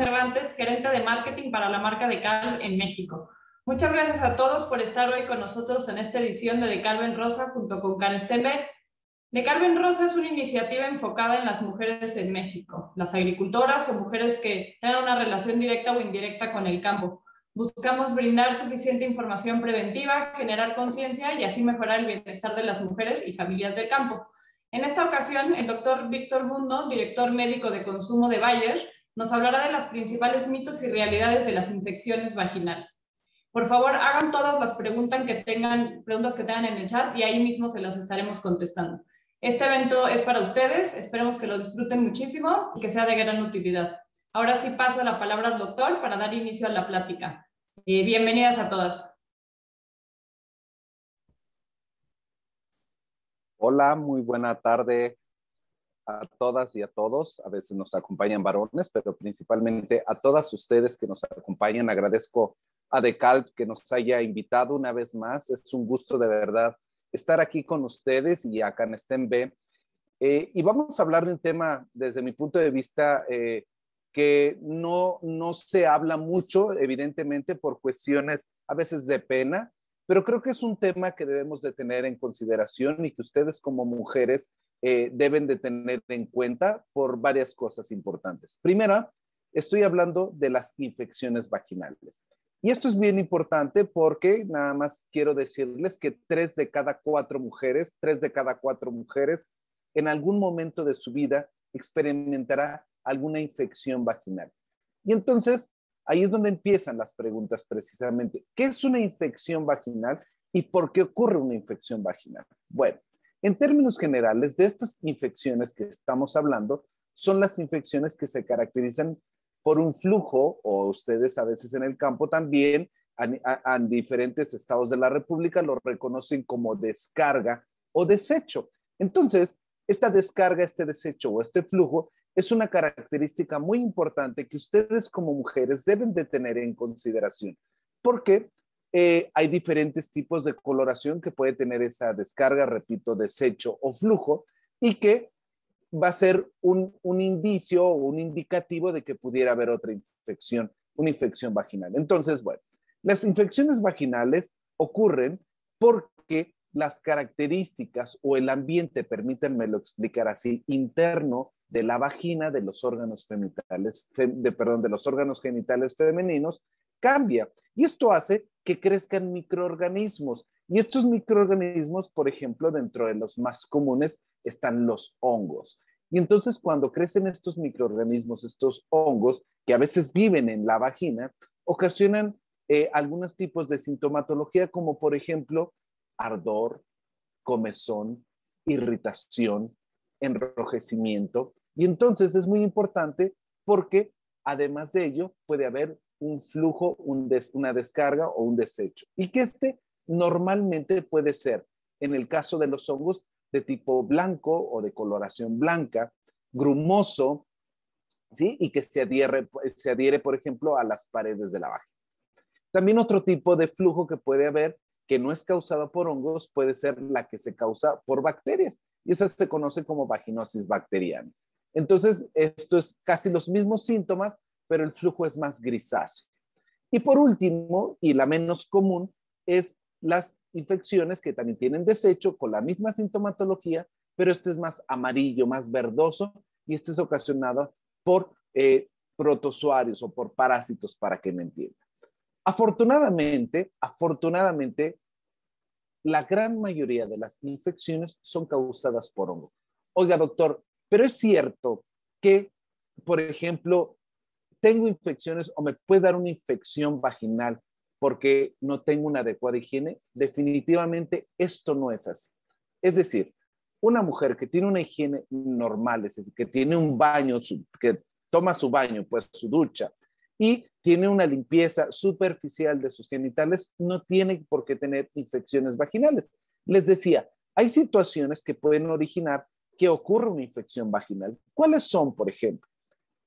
Cervantes, gerente de marketing para la marca DeKalb en México. Muchas gracias a todos por estar hoy con nosotros en esta edición de DeKalb en Rosa junto con CanStem B. DeKalb en Rosa es una iniciativa enfocada en las mujeres en México, las agricultoras o mujeres que tengan una relación directa o indirecta con el campo. Buscamos brindar suficiente información preventiva, generar conciencia y así mejorar el bienestar de las mujeres y familias del campo. En esta ocasión, el doctor Víctor Mundo, director médico de consumo de Bayer, nos hablará de los principales mitos y realidades de las infecciones vaginales. Por favor, hagan todas las preguntas que tengan en el chat y ahí mismo se las estaremos contestando. Este evento es para ustedes, esperemos que lo disfruten muchísimo y que sea de gran utilidad. Ahora sí paso la palabra al doctor para dar inicio a la plática. Bienvenidas a todas. Hola, muy buena tarde a todas y a todos. A veces nos acompañan varones, pero principalmente a todas ustedes que nos acompañan. Agradezco a DeKalb que nos haya invitado una vez más. Es un gusto de verdad estar aquí con ustedes y a CanStem B. Y vamos a hablar de un tema desde mi punto de vista que no se habla mucho, evidentemente por cuestiones a veces de pena, pero creo que es un tema que debemos de tener en consideración y que ustedes como mujeres deben de tener en cuenta por varias cosas importantes. Primera, estoy hablando de las infecciones vaginales. Y esto es bien importante porque nada más quiero decirles que 3 de cada 4 mujeres en algún momento de su vida experimentará alguna infección vaginal. Y entonces, ahí es donde empiezan las preguntas precisamente. ¿Qué es una infección vaginal y por qué ocurre una infección vaginal? Bueno, en términos generales, de estas infecciones que estamos hablando, son las infecciones que se caracterizan por un flujo, o ustedes a veces en el campo también, en diferentes estados de la República lo reconocen como descarga o desecho. Entonces, esta descarga, este desecho o este flujo es una característica muy importante que ustedes como mujeres deben de tener en consideración, porque hay diferentes tipos de coloración que puede tener esa descarga, repito, desecho o flujo, y que va a ser un indicio o un indicativo de que pudiera haber otra infección, una infección vaginal. Entonces, bueno, las infecciones vaginales ocurren porque las características o el ambiente, permítanmelo explicar así, interno de la vagina, de los órganos genitales, de los órganos genitales femeninos, cambia. Y esto hace que crezcan microorganismos. Y estos microorganismos, por ejemplo, dentro de los más comunes están los hongos. Y entonces cuando crecen estos microorganismos, estos hongos, que a veces viven en la vagina, ocasionan algunos tipos de sintomatología, como por ejemplo, ardor, comezón, irritación, enrojecimiento. Y entonces es muy importante porque además de ello puede haber un flujo, una descarga o un desecho. Y que normalmente puede ser, en el caso de los hongos, de tipo blanco o de coloración blanca, grumoso, ¿sí? Y que se adhiere, por ejemplo, a las paredes de la vagina. También otro tipo de flujo que puede haber, que no es causado por hongos, puede ser la que se causa por bacterias. Y esa se conoce como vaginosis bacteriana. Entonces, esto es casi los mismos síntomas, pero el flujo es más grisáceo. Y por último, y la menos común, es las infecciones que también tienen desecho con la misma sintomatología, pero este es más amarillo, más verdoso, y este es ocasionado por protozoarios o por parásitos, para que me entiendan. Afortunadamente, la gran mayoría de las infecciones son causadas por hongo. Oiga, doctor, pero es cierto que, por ejemplo, tengo infecciones o me puede dar una infección vaginal porque no tengo una adecuada higiene. Definitivamente esto no es así. Es decir, una mujer que tiene una higiene normal, es decir, que tiene un baño, que toma su baño, pues su ducha, y tiene una limpieza superficial de sus genitales, no tiene por qué tener infecciones vaginales. Les decía, hay situaciones que pueden originar que ocurra una infección vaginal. ¿Cuáles son, por ejemplo?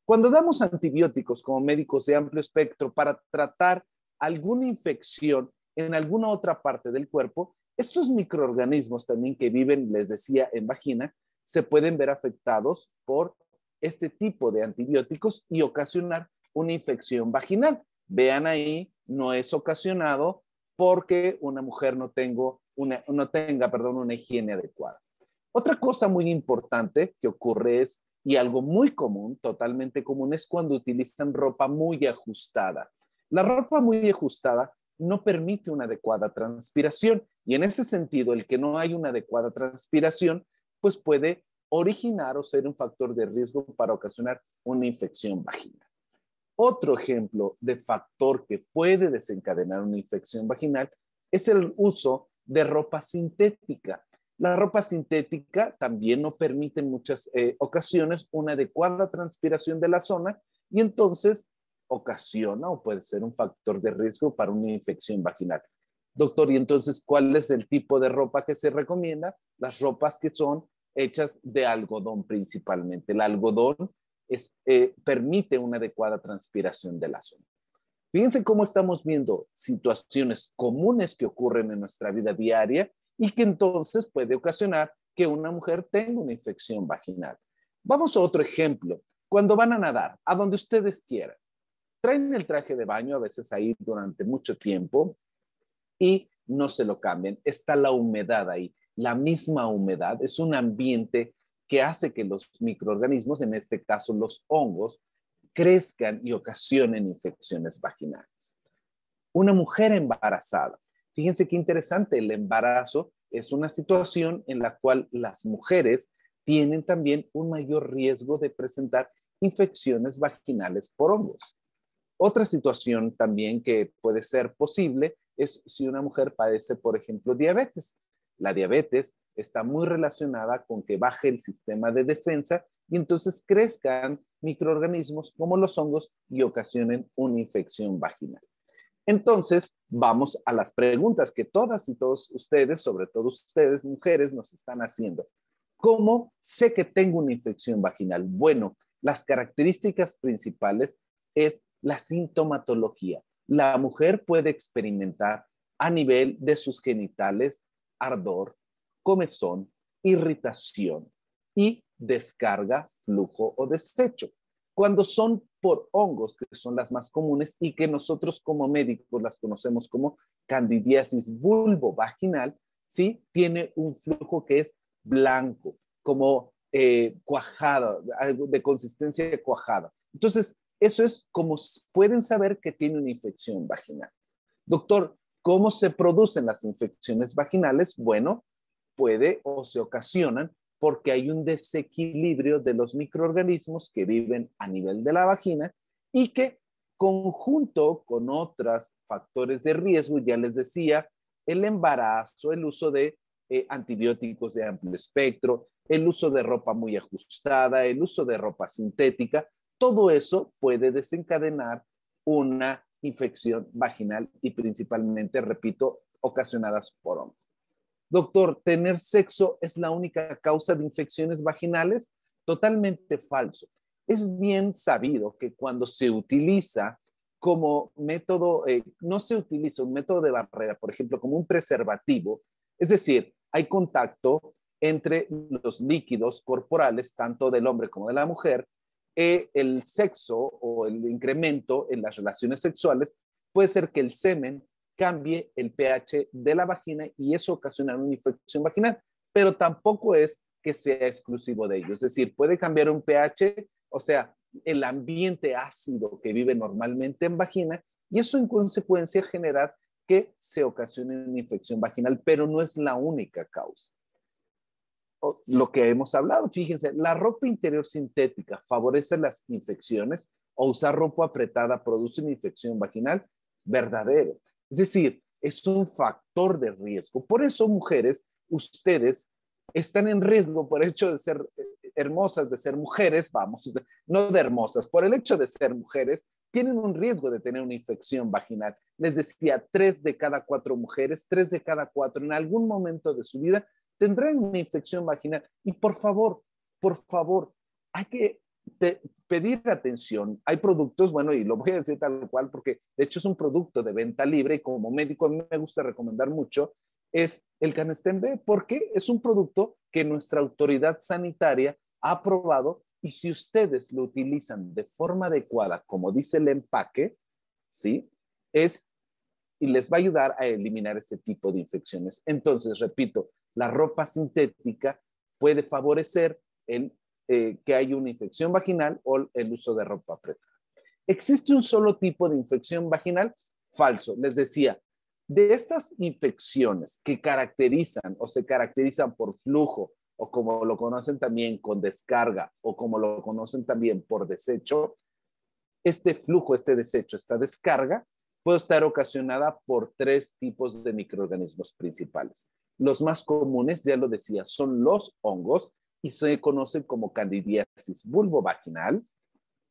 Cuando damos antibióticos como médicos de amplio espectro para tratar alguna infección en alguna otra parte del cuerpo, estos microorganismos también que viven, les decía, en vagina, se pueden ver afectados por este tipo de antibióticos y ocasionar una infección vaginal. Vean ahí, no es ocasionado porque una mujer no tenga una higiene adecuada. Otra cosa muy importante que ocurre es, y algo muy común, totalmente común, es cuando utilizan ropa muy ajustada. La ropa muy ajustada no permite una adecuada transpiración y en ese sentido, el que no hay una adecuada transpiración, pues puede originar o ser un factor de riesgo para ocasionar una infección vaginal. Otro ejemplo de factor que puede desencadenar una infección vaginal es el uso de ropa sintética. La ropa sintética también no permite en muchas ocasiones una adecuada transpiración de la zona y entonces ocasiona o puede ser un factor de riesgo para una infección vaginal. Doctor, ¿y entonces cuál es el tipo de ropa que se recomienda? Las ropas que son hechas de algodón principalmente. El algodón permite una adecuada transpiración de la zona. Fíjense cómo estamos viendo situaciones comunes que ocurren en nuestra vida diaria y que entonces puede ocasionar que una mujer tenga una infección vaginal. Vamos a otro ejemplo. Cuando van a nadar, a donde ustedes quieran, traen el traje de baño a veces ahí durante mucho tiempo y no se lo cambian. Está la humedad ahí. La misma humedad es un ambiente que hace que los microorganismos, en este caso los hongos, crezcan y ocasionen infecciones vaginales. Una mujer embarazada. Fíjense qué interesante, el embarazo es una situación en la cual las mujeres tienen también un mayor riesgo de presentar infecciones vaginales por hongos. Otra situación también que puede ser posible es si una mujer padece, por ejemplo, diabetes. La diabetes está muy relacionada con que baje el sistema de defensa y entonces crezcan microorganismos como los hongos y ocasionen una infección vaginal. Entonces, vamos a las preguntas que todas y todos ustedes, sobre todo ustedes, mujeres, nos están haciendo. ¿Cómo sé que tengo una infección vaginal? Bueno, las características principales es la sintomatología. La mujer puede experimentar a nivel de sus genitales ardor, comezón, irritación y descarga, flujo o desecho. Cuando son por hongos, que son las más comunes y que nosotros como médicos las conocemos como candidiasis vulvovaginal, ¿sí? Tiene un flujo que es blanco, como cuajada, algo de consistencia cuajada. Entonces, eso es como pueden saber que tiene una infección vaginal. Doctor, ¿cómo se producen las infecciones vaginales? Bueno, puede o se ocasionan porque hay un desequilibrio de los microorganismos que viven a nivel de la vagina y que conjunto con otros factores de riesgo, ya les decía, el embarazo, el uso de antibióticos de amplio espectro, el uso de ropa muy ajustada, el uso de ropa sintética, todo eso puede desencadenar una infección vaginal y principalmente, repito, ocasionadas por hongos. Doctor, ¿tener sexo es la única causa de infecciones vaginales? Totalmente falso. Es bien sabido que cuando se utiliza como método, no se utiliza un método de barrera, por ejemplo, como un preservativo, es decir, hay contacto entre los líquidos corporales, tanto del hombre como de la mujer, el sexo o el incremento en las relaciones sexuales puede ser que el semen cambie el pH de la vagina y eso ocasiona una infección vaginal, pero tampoco es que sea exclusivo de ello. Es decir, puede cambiar un pH, o sea, el ambiente ácido que vive normalmente en vagina y eso en consecuencia generar que se ocasione una infección vaginal, pero no es la única causa. Lo que hemos hablado, fíjense, la ropa interior sintética favorece las infecciones o usar ropa apretada produce una infección vaginal, verdadero. Es decir, es un factor de riesgo. Por eso, mujeres, ustedes están en riesgo por el hecho de ser hermosas, de ser mujeres, vamos, no de hermosas, por el hecho de ser mujeres, tienen un riesgo de tener una infección vaginal. Les decía, 3 de cada 4 mujeres, 3 de cada 4 en algún momento de su vida tendrán una infección vaginal. Y por favor, hay que pedir atención. Hay productos, bueno, y lo voy a decir tal cual, porque de hecho es un producto de venta libre y como médico a mí me gusta recomendar mucho, es el Canesten B, porque es un producto que nuestra autoridad sanitaria ha aprobado Y si ustedes lo utilizan de forma adecuada, como dice el empaque, ¿sí? Y les va a ayudar a eliminar este tipo de infecciones. Entonces, repito, la ropa sintética puede favorecer que haya una infección vaginal o el uso de ropa apretada. ¿Existe un solo tipo de infección vaginal? Falso. Les decía, de estas infecciones que caracterizan o se caracterizan por flujo o como lo conocen también con descarga o como lo conocen también por desecho, este flujo, este desecho, esta descarga puede estar ocasionada por 3 tipos de microorganismos principales. Los más comunes, ya lo decía, son los hongos y se conocen como candidiasis vulvovaginal.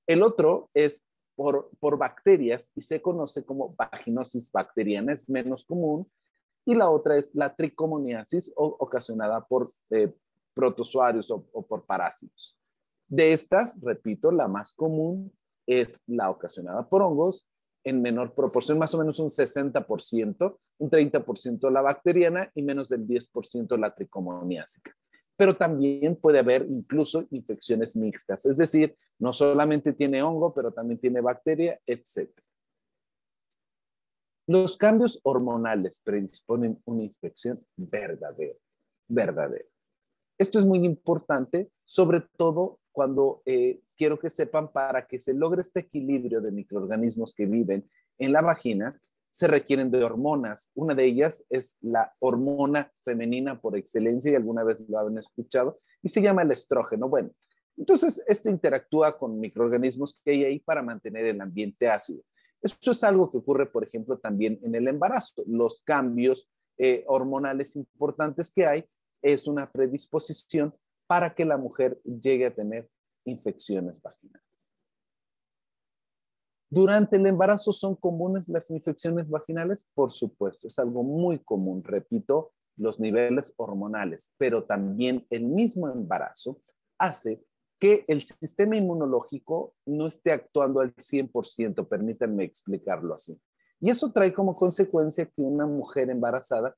El otro es por bacterias y se conoce como vaginosis bacteriana, es menos común. Y la otra es la tricomoniasis ocasionada por protozoarios o por parásitos. De estas, repito, la más común es la ocasionada por hongos, en menor proporción, más o menos un 60%, un 30% la bacteriana y menos del 10% la tricomoniásica. Pero también puede haber incluso infecciones mixtas, es decir, no solamente tiene hongo, pero también tiene bacteria, etc. Los cambios hormonales predisponen una infección verdadera, verdadera. Esto es muy importante, sobre todo cuando quiero que sepan, para que se logre este equilibrio de microorganismos que viven en la vagina, se requieren de hormonas. Una de ellas es la hormona femenina por excelencia, y alguna vez lo han escuchado, y se llama el estrógeno. Bueno, entonces este interactúa con microorganismos que hay ahí para mantener el ambiente ácido. Esto es algo que ocurre, por ejemplo, también en el embarazo. Los cambios hormonales importantes que hay es una predisposición para que la mujer llegue a tener infecciones vaginales. ¿Durante el embarazo son comunes las infecciones vaginales? Por supuesto, es algo muy común, repito, los niveles hormonales, pero también el mismo embarazo hace que el sistema inmunológico no esté actuando al 100%, permítanme explicarlo así. Y eso trae como consecuencia que una mujer embarazada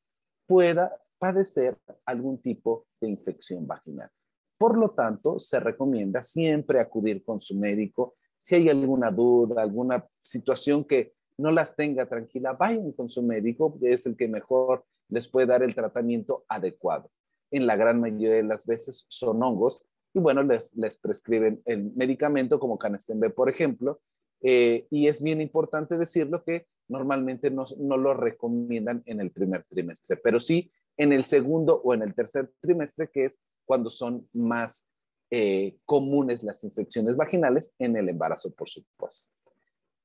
pueda padecer algún tipo de infección vaginal. Por lo tanto, se recomienda siempre acudir con su médico. Si hay alguna duda, alguna situación que no las tenga tranquila, vayan con su médico, que es el que mejor les puede dar el tratamiento adecuado. En la gran mayoría de las veces son hongos y bueno, les prescriben el medicamento como Canesten B, por ejemplo, y es bien importante decirlo que normalmente no lo recomiendan en el primer trimestre, pero sí en el segundo o en el tercer trimestre, que es cuando son más comunes las infecciones vaginales en el embarazo, por supuesto.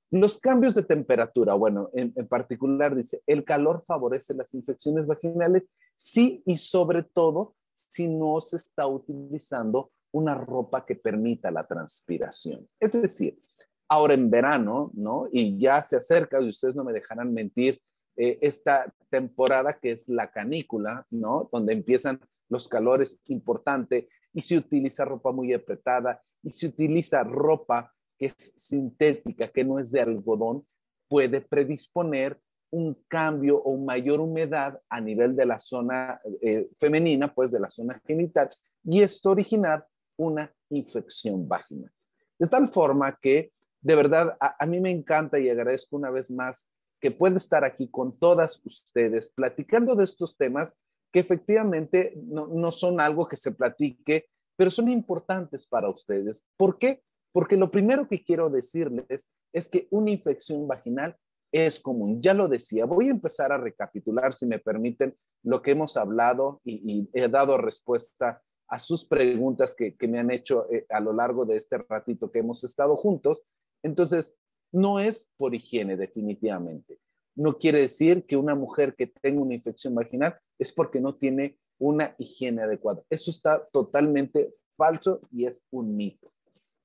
Los cambios de temperatura, bueno, en particular dice, ¿el calor favorece las infecciones vaginales? Sí, y sobre todo si no se está utilizando una ropa que permita la transpiración. Es decir, ahora en verano, ¿no? Y ya se acerca, y ustedes no me dejarán mentir, esta temporada que es la canícula, ¿no? Donde empiezan los calores importantes y se utiliza ropa muy apretada y se utiliza ropa que es sintética, que no es de algodón, puede predisponer un cambio o mayor humedad a nivel de la zona femenina, pues de la zona genital, y esto originar una infección vaginal. De tal forma que, de verdad, a mí me encanta y agradezco una vez más que pueda estar aquí con todas ustedes platicando de estos temas que efectivamente no son algo que se platique, pero son importantes para ustedes. ¿Por qué? Porque lo primero que quiero decirles es que una infección vaginal es común. Ya lo decía, voy a empezar a recapitular, si me permiten, lo que hemos hablado y he dado respuesta a sus preguntas que me han hecho a lo largo de este ratito que hemos estado juntos. Entonces, no es por higiene definitivamente. No quiere decir que una mujer que tenga una infección vaginal es porque no tiene una higiene adecuada. Eso está totalmente falso y es un mito.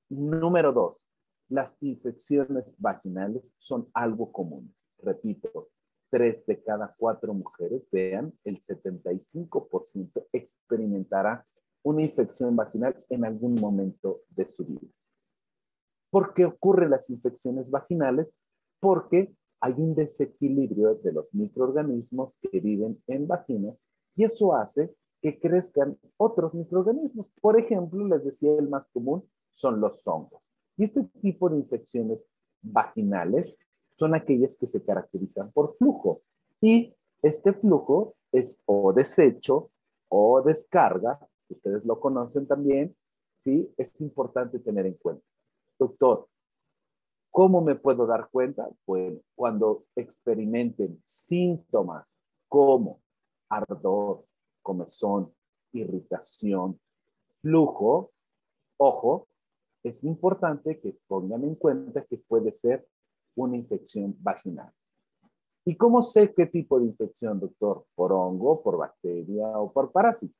Número 2, las infecciones vaginales son algo comunes. Repito, 3 de cada 4 mujeres, vean, el 75% experimentará una infección vaginal en algún momento de su vida. ¿Por qué ocurren las infecciones vaginales? Porque hay un desequilibrio de los microorganismos que viven en vagina y eso hace que crezcan otros microorganismos. Por ejemplo, les decía el más común, son los hongos. Y este tipo de infecciones vaginales son aquellas que se caracterizan por flujo. Y este flujo es o desecho o descarga, ustedes lo conocen también, ¿sí? Es importante tener en cuenta. Doctor, ¿cómo me puedo dar cuenta? Bueno, cuando experimenten síntomas como ardor, comezón, irritación, flujo, ojo, es importante que pongan en cuenta que puede ser una infección vaginal. ¿Y cómo sé qué tipo de infección, doctor? ¿Por hongo, por bacteria o por parásito?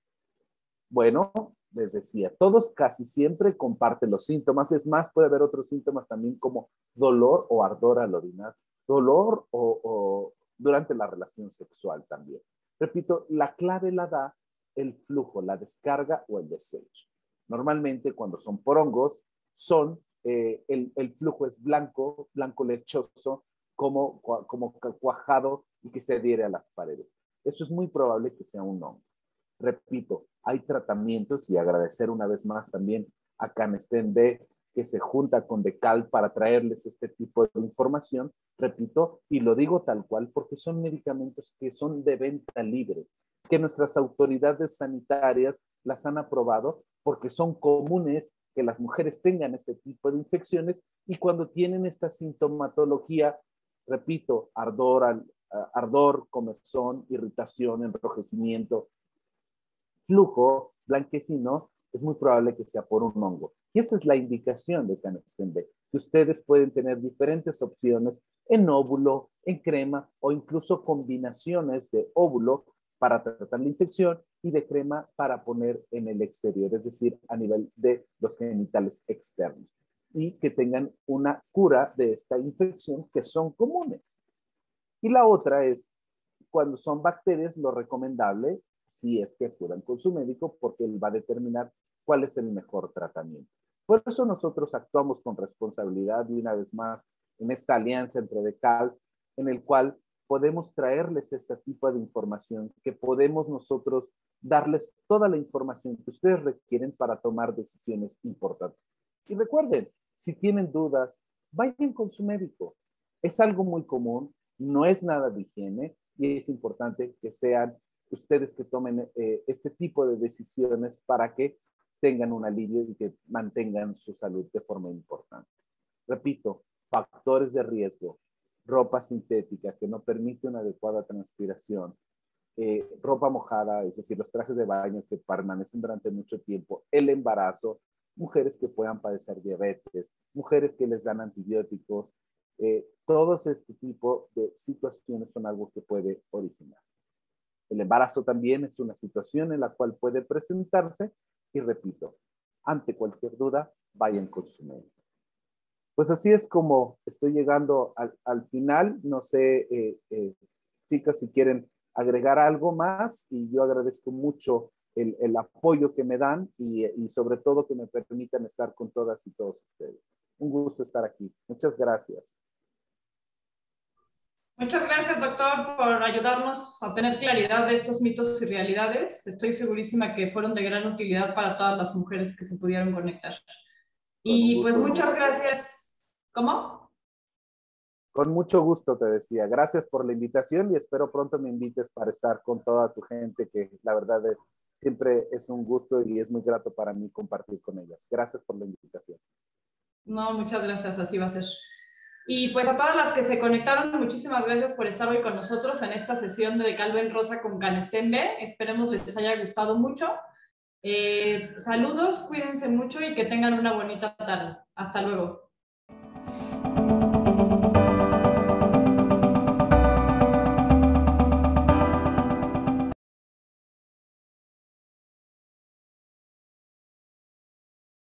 Bueno, les decía, todos casi siempre comparten los síntomas. Es más, puede haber otros síntomas también como dolor o ardor al orinar, dolor o durante la relación sexual también. Repito, la clave la da el flujo, la descarga o el desecho. Normalmente cuando son por hongos, el flujo es blanco, blanco lechoso, como cuajado y que se adhiere a las paredes. Eso es muy probable que sea un hongo. Repito, hay tratamientos y agradecer una vez más también a Canesten B que se junta con Decal para traerles este tipo de información. Repito, y lo digo tal cual porque son medicamentos que son de venta libre, que nuestras autoridades sanitarias las han aprobado porque son comunes que las mujeres tengan este tipo de infecciones y cuando tienen esta sintomatología, repito, ardor, comezón, irritación, enrojecimiento, flujo blanquecino, es muy probable que sea por un hongo. Y esa es la indicación de Canesten B, que ustedes pueden tener diferentes opciones en óvulo, en crema o incluso combinaciones de óvulo para tratar la infección y de crema para poner en el exterior, es decir, a nivel de los genitales externos y que tengan una cura de esta infección que son comunes. Y la otra es, cuando son bacterias, lo recomendable, si es que acudan con su médico, porque él va a determinar cuál es el mejor tratamiento. Por eso nosotros actuamos con responsabilidad y una vez más en esta alianza entre Decal, en el cual podemos traerles este tipo de información, que podemos nosotros darles toda la información que ustedes requieren para tomar decisiones importantes. Y recuerden, si tienen dudas, vayan con su médico. Es algo muy común, no es nada de higiene y es importante que sean ustedes que tomen este tipo de decisiones para que tengan un alivio y que mantengan su salud de forma importante. Repito, factores de riesgo, ropa sintética que no permite una adecuada transpiración, ropa mojada, es decir, los trajes de baño que permanecen durante mucho tiempo, el embarazo, mujeres que puedan padecer diabetes, mujeres que les dan antibióticos, todos este tipo de situaciones son algo que puede originar. El embarazo también es una situación en la cual puede presentarse y repito, ante cualquier duda, vayan con su médico. Pues así es como estoy llegando al final. No sé, chicas, si quieren agregar algo más y yo agradezco mucho el apoyo que me dan y sobre todo que me permitan estar con todas y todos ustedes. Un gusto estar aquí. Muchas gracias. Muchas gracias, doctor, por ayudarnos a tener claridad de estos mitos y realidades. Estoy segurísima que fueron de gran utilidad para todas las mujeres que se pudieron conectar. Y pues muchas gracias. ¿Cómo? Con mucho gusto, te decía. Gracias por la invitación y espero pronto me invites para estar con toda tu gente, que la verdad siempre es un gusto y es muy grato para mí compartir con ellas. Gracias por la invitación. No, muchas gracias, así va a ser. Y pues a todas las que se conectaron, muchísimas gracias por estar hoy con nosotros en esta sesión de Calben Rosa con Canesten B. Esperemos les haya gustado mucho. Saludos, cuídense mucho y que tengan una bonita tarde. Hasta luego.